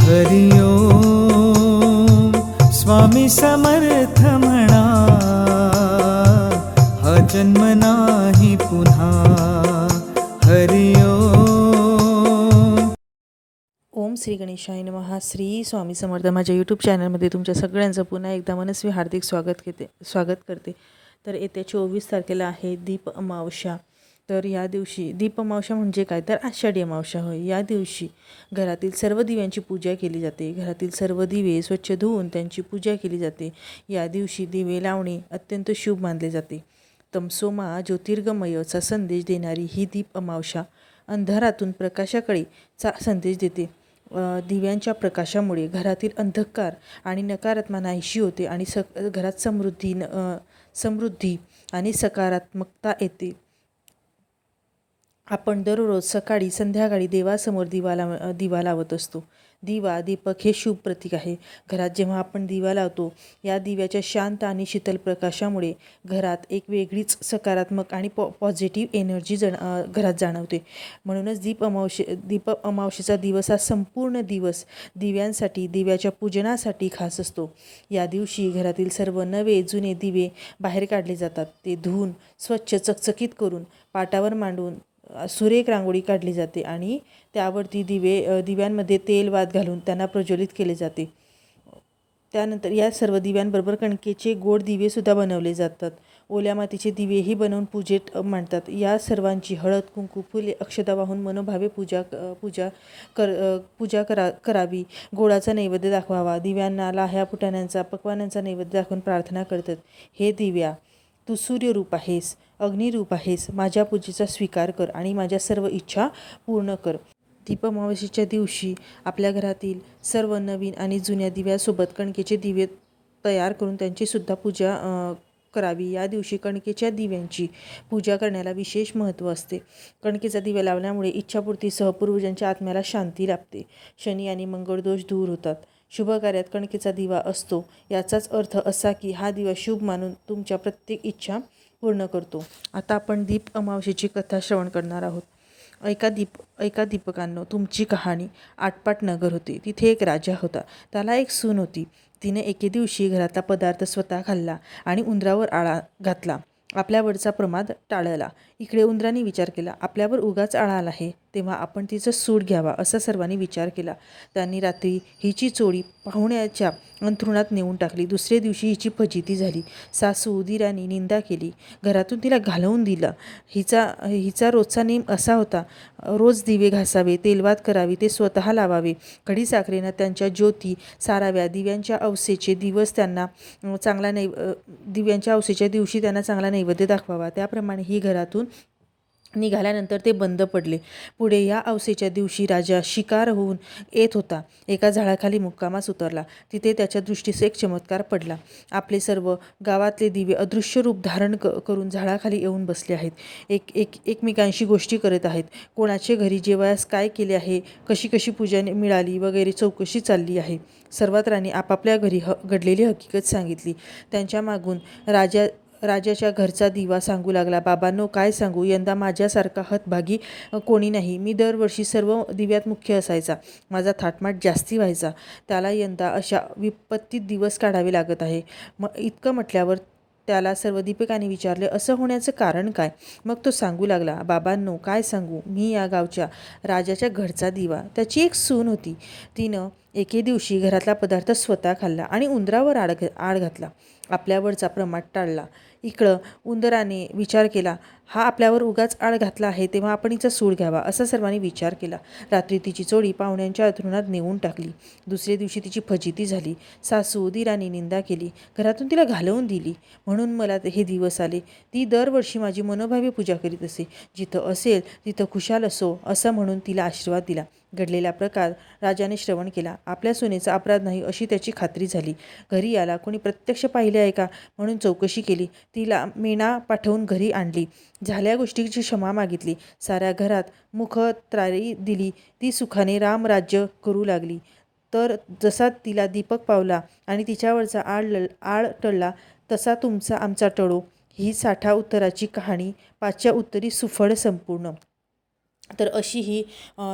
हरि ओम स्वामी समर्थ म्हणा, हा जन्म नाही पुन्हा. हरि ओम. ओम श्री गणेशाय नमः. श्री स्वामी समर्थ. माझ्या यूट्यूब चॅनलमध्ये तुमच्या सगळ्यांचं पुन्हा एकदा मनस्वी हार्दिक स्वागत करते. तर येत्या 24 तारखेला आहे दीप अमावस्या. तर या दिवशी दीप अमावस्या म्हणजे काय, तर आषाढी अमावस्या होय. या दिवशी घरातील सर्व दिव्यांची पूजा केली जाते. घरातील सर्व दिवे स्वच्छ धुवून त्यांची पूजा केली जाते. या दिवशी दिवे लावणे अत्यंत शुभ मानले जाते. तमसोमा ज्योतिर्गमयचा संदेश देणारी ही दीप अमावस्या अंधारातून प्रकाशाकडे संदेश देते. दिव्यांच्या प्रकाशामुळे घरातील अंधकार आणि नकारात्मक नाहीशी होते आणि घरात समृद्धी आणि सकारात्मकता येते. आपण दररोज सकाळी संध्याकाळी देवासमोर दिवा लावत असतो. दीपक हे शुभ प्रतीक आहे. घरात जेव्हा आपण दिवा लावतो, या दिव्याच्या शांत आणि शीतल प्रकाशामुळे घरात एक वेगळीच सकारात्मक आणि पॉझिटिव्ह एनर्जी घरात जाणवते. म्हणूनच दीप अमावस्येचा दिवस हा संपूर्ण दिवस दिव्यांसाठी, दिव्याच्या पूजनासाठी खास असतो. या दिवशी घरातील सर्व नवे जुने दिवे बाहेर काढले जातात. ते धुवून स्वच्छ चकचकीत करून पाटावर मांडून सुरेख रांगोळी काढली जाते आणि त्यावरती दिव्यांमध्ये तेल वात घालून त्यांना प्रज्वलित केले जाते. त्यानंतर या सर्व दिव्यांबरोबर कणकेचे गोड दिवेसुद्धा बनवले जातात. ओल्या मातीचे दिवेही बनवून पूजेत मांडतात. या सर्वांची हळद, कुंकू, फुले, अक्षता वाहून मनोभावे पूजा करावी. गोडाचा नैवेद्य दाखवावा. दिव्यांना लाह्या, फुटाण्यांचा, पक्वान्नांचा नैवेद्य दाखवून प्रार्थना करतात. हे दिव्या, तू सूर्यरूप आहेस, अग्निरूप आहेस. माझ्या पूजेचा स्वीकार कर आणि माझ्या सर्व इच्छा पूर्ण कर. दीप अमावस्येच्या दिवशी आपल्या घरातील सर्व नवीन आणि जुन्या दिव्यासोबत कणकेचे दिवे तयार करून त्यांचीसुद्धा पूजा करावी. या दिवशी कणकेच्या दिव्यांची पूजा करण्याला विशेष महत्त्व असते. कणकेचा दिवा लावल्यामुळे इच्छापूर्तीसह पूर्वजांच्या आत्म्याला शांती लाभते. शनी आणि मंगळ दोष दूर होतात. शुभ कार्यात कणकेचा दिवा असतो. याचाच अर्थ असा की हा दिवा शुभ मानून तुमच्या प्रत्येक इच्छा पूर्ण करतो. आता आपण दीप अमावस्येची कथा श्रवण करणार आहोत. एका दीपकांनो, तुमची कहाणी. आटपाट नगर होते. तिथे एक राजा होता. त्याला एक सून होती. तिने एके दिवशी घरातला पदार्थ स्वतः खाल्ला आणि उंदरावर आळा घातला. आपल्यावरचा प्रमाद टाळला. इकडे उंदराने विचार केला, आपल्यावर उगाच आळा आला आहे, तेव्हा आपण तिचं सूड घ्यावा, असा सर्वांनी विचार केला. त्यांनी रात्री हिची चोळी पाहुण्याच्या अंथरुणात नेऊन टाकली. दुसरे दिवशी हिची फजिती झाली. सासू दिरांनी निंदा केली. घरातून तिला घालवून दिलं. हिचा रोजचा नेम असा होता, रोज दिवे घासावे, तेलवात करावी, ते स्वतः लावावे, खडीसाखरेनं त्यांच्या ज्योती साराव्या. दिव्यांच्या अवसेच्या दिवशी त्यांना चांगला नैवेद्य दाखवावा. त्याप्रमाणे ही घरातून निघाल्यानंतर ते बंद पडले. पुढे या अवसेच्या दिवशी राजा शिकार होऊन येत होता. एका झाडाखाली मुक्कामास उतरला. तिथे त्याच्या दृष्टीस एक चमत्कार पडला. आपले सर्व गावातले दिवे अदृश्य रूप धारण करून झाडाखाली येऊन बसले आहेत. एकमेकांशी गोष्टी करत आहेत. कोणाचे घरी जेवायस काय केले आहे, कशी कशी पूजा मिळाली वगैरे चौकशी चालली आहे. सर्वत्रांनी आपापल्या घरी घडलेली हकीकत सांगितली. त्यांच्या मागून राजाच्या घरचा दिवा सांगू लागला, बाबांनो, काय सांगू, यंदा माझ्यासारखा हतभागी कोणी नाही. मी दरवर्षी सर्व दिव्यात मुख्य असायचा. माझा थाटमाट जास्ती व्हायचा. त्याला यंदा अशा विपत्तीत दिवस काढावे लागत आहे. इतकं म्हटल्यावर त्याला सर्व दीपकांनी विचारले, असं होण्याचं कारण काय? मग तो सांगू लागला, बाबांनो, काय सांगू, मी या गावच्या राजाच्या घरचा दिवा. त्याची एक सून होती. तिनं एके दिवशी घरातला पदार्थ स्वतः खाल्ला आणि उंदरावर आड घातला. आपल्यावरचा प्रमाद टाळला. इकडं उंदराने विचार केला, हा आपल्यावर उगाच आळ घातला आहे, तेव्हा आपण हिचा सूड घ्यावा, असा सर्वांनी विचार केला. रात्री तिची चोळी पाहुण्यांच्या अंथरुणात नेऊन टाकली. दुसरे दिवशी तिची फजिती झाली. सासू दिरांनी निंदा केली. घरातून तिला घालवून दिली. म्हणून मला हे दिवस आले. ती दरवर्षी माझी मनोभावे पूजा करीत असे. जिथं असेल तिथं खुशाल असो, असं म्हणून तिला आशीर्वाद दिला. घडलेला प्रकार राजाने श्रवण केला. आपल्या सुनेचा अपराध नाही अशी त्याची खात्री झाली. घरी आला. कोणी प्रत्यक्ष पाहिले आहे का म्हणून चौकशी केली. तिला मेणा पाठवून घरी आणली. झाल्या गोष्टीची क्षमा मागितली. साऱ्या घरात मुखत्राई दिली. ती सुखाने रामराज्य करू लागली. तर जसा तिला दीपक पावला आणि तिच्यावरचा आळ टळला, तसा तुमचा आमचा टळो. ही 60 उत्तराची कहाणी 5च्या उत्तरी सुफळ संपूर्ण. तर अशी ही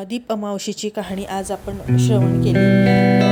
दीप अमावस्येची कहाणी आज आपण श्रवण केली.